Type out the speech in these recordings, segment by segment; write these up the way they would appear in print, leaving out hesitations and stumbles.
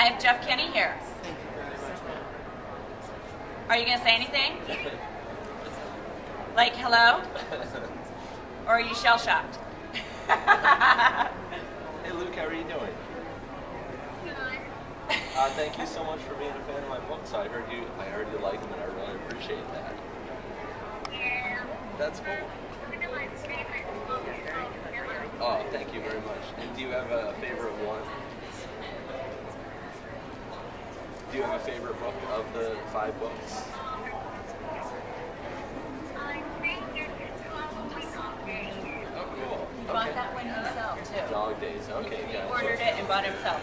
I have Jeff Kinney here. Are you going to say anything? Like hello? Or are you shell-shocked? Hey Luke, how are you doing? Thank you so much for being a fan of my books. I heard you like them and I really appreciate that. That's cool. Oh, thank you very much. And do you have a favorite one? Do you have a favorite book of the 5 books? Oh, cool. He bought that one himself, too. Dog Days. Okay, He gotcha. ordered it and bought it himself.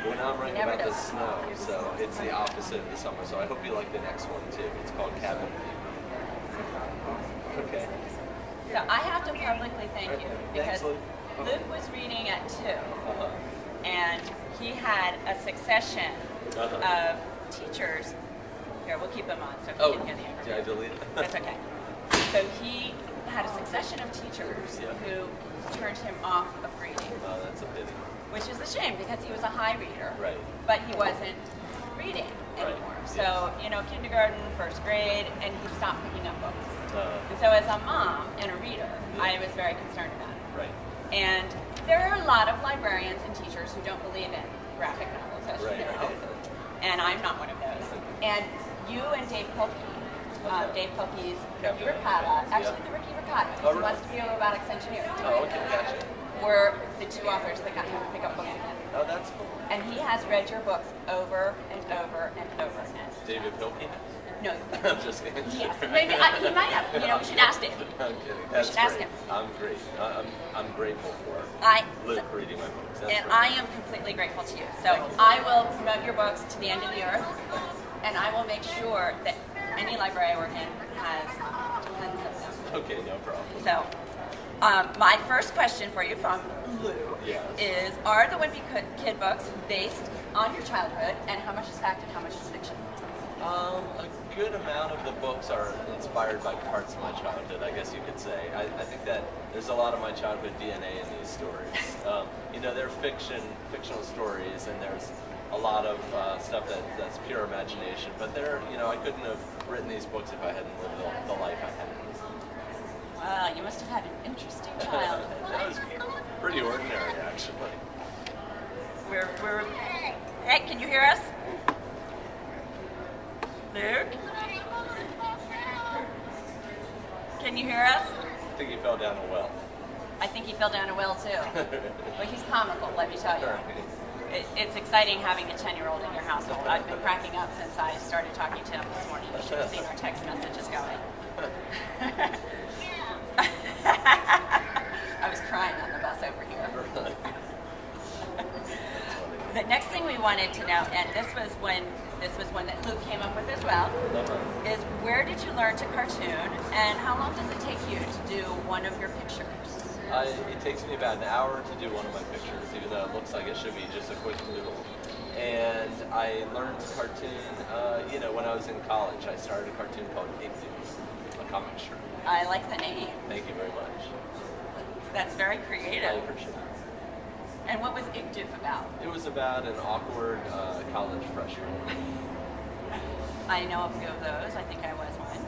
Well, now I'm writing about the does. snow, so it's the opposite of the summer. So I hope you like the next one too. It's called Cabin Fever. Okay. So I have to publicly thank you because Thanks, Luke was reading at 2, and he had a succession of teachers. Here, we'll keep them on so he can hear the interview. Did I delete it? That's okay. So he had a succession of teachers who turned him off of reading. Oh, that's a pity. Which is a shame because he was a high reader, Right. but he wasn't reading anymore. So, you know, kindergarten, first grade, and he stopped picking up books. And so as a mom and a reader, I was very concerned about it. Right. And there are a lot of librarians and teachers who don't believe in graphic novels, as you know. And I'm not one of those. And you and Dave Pilkey, Dave Pilkey's Ricky Ricotta, actually the Ricky Ricotta, because he wants to be a robotics engineer. Oh, okay, gotcha. Were the 2 authors that got him to pick up books again. Oh, that's cool. And he has read your books over and over and over again. David Pilkey? No. I'm just kidding. Yes. Maybe he might have. You know, we should ask David. I'm kidding. We That's should ask great. him. I'm great. I'm grateful for Luke reading my books. That's And great. I am completely grateful to you. So I will promote your books to the end of the earth, and I will make sure that any library I work in has tons of them. Okay, no problem. So, my first question for you from Lou is, are the Wimpy Kid books based on your childhood, and how much is fact and how much is fiction? A good amount of the books are inspired by parts of my childhood, I guess you could say. I think that there's a lot of my childhood DNA in these stories. You know, they're fictional stories, and there's a lot of stuff that's pure imagination. But you know, I couldn't have written these books if I hadn't lived the life I had. Wow, you must have had an interesting childhood. That was pretty ordinary, actually. Hey, can you hear us? Luke? Can you hear us? I think he fell down a well. I think he fell down a well too. But he's comical, let me tell you. It's exciting having a 10-year-old in your household. I've been cracking up since I started talking to him this morning. You should have seen our text messages going. I was crying on the bus over here. The next thing we wanted to know, and this was one that Luke came up with as well, is where did you learn to cartoon, and how long does it take you to do one of your pictures? It takes me about an hour to do one of my pictures, even though it looks like it should be just a quick doodle. And I learned to cartoon, you know, when I was in college. I started a cartoon called Ink Dude, a comic strip. I like the name. Thank you very much. That's very creative. I appreciate it. And what was Ink Doof about? It was about an awkward college freshman. I know a few of those. I think I was one.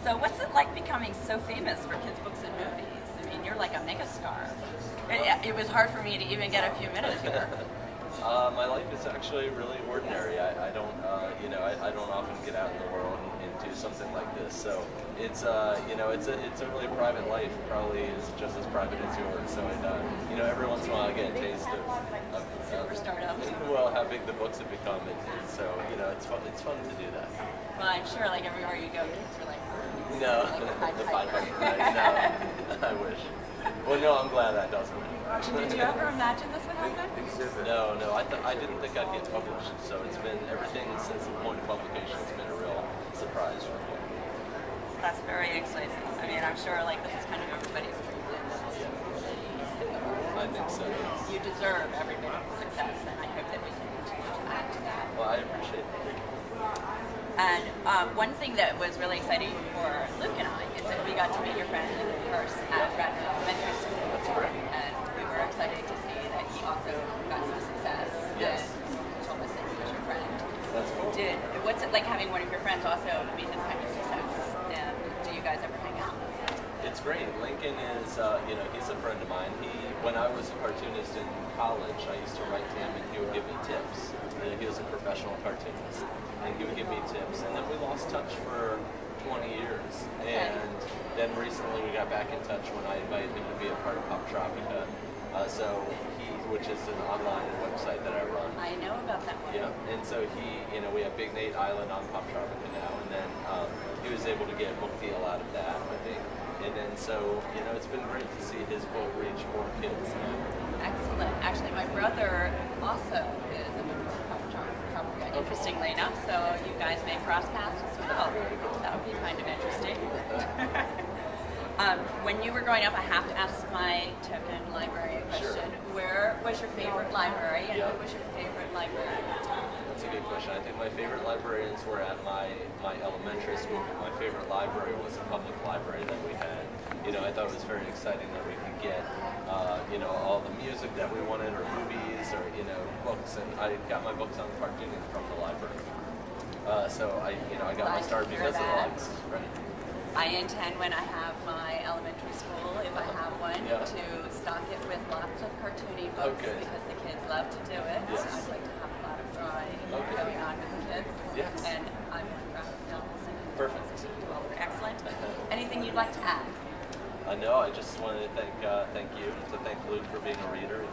So what's it like becoming so famous for kids' books and movies? I mean, you're like a megastar. It was hard for me to even get a few minutes here. My life is actually really ordinary. I don't, you know, I don't often get out in the world and do something like this. So it's, you know, it's a really private life. Probably is just as private as yours. So it, you know, every once in a while I get a taste of superstardom. Well, how big the books have become, and so you know, it's fun. It's fun to do that. Well, I'm sure, like everywhere you go, kids are like, no, like the 500. No, I wish. Well, no, I'm glad that doesn't. Did you ever imagine this would happen? No, I didn't think I'd get published. So it's been everything since the point of publication. It's been a real surprise for me. That's very exciting. I mean, I'm sure like this is kind of everybody's dream. I think so. You deserve every bit of success, and I hope that we can continue to add to that. Well, I appreciate it. And one thing that was really exciting for Luke and I is that we got to meet your friend in person at Radnor Elementary School. That's correct. And we were excited to see that he also got some success What's it like having one of your friends also be this kind of success? And do you guys ever hang out? It's great. Lincoln is, he's a friend of mine. When I was a cartoonist in college, I used to write to him and he would give me tips. He was a professional cartoonist, and he would give me tips. And then we lost touch for 20 years. And then recently we got back in touch when I invited him to be a part of Pop Tropica. Which is an online website that I run. I know about that one. Yeah, and so we have Big Nate Island on Pop Tropica now, and then he was able to get a book deal out of that, I think. And then so, it's been great to see his book reach more kids now. Excellent. Actually, my brother also is a member of Pop Tropica, interestingly enough, so you guys may cross paths as well. That would be kind of interesting. When you were growing up, I have to ask my token library question. Sure. Where was your favorite library, and who was your favorite librarian? That's a good question. I think my favorite librarians were at my elementary school. My favorite library was a public library that we had. I thought it was very exciting that we could get, all the music that we wanted, or movies, or, books. And I got my books on cartooning from the library. So I got my start because of the library. Right. I intend, when I have my elementary school, if I have one, to stock it with lots of cartooning books because the kids love to do it. Yes. So I'd like to have a lot of drawing going on with the kids. Yes. And I'm graphic novels and perfect. Excellent. Anything you'd like to add? No, I just wanted to thank you, and to thank Luke for being a reader.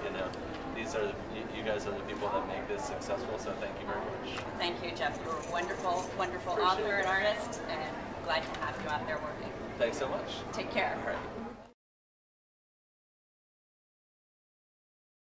You guys are the people that make this successful, so thank you very much. Thank you, Jeff. You're a wonderful, wonderful author and artist, and glad to have you out there working. Thanks so much. Take care. All right.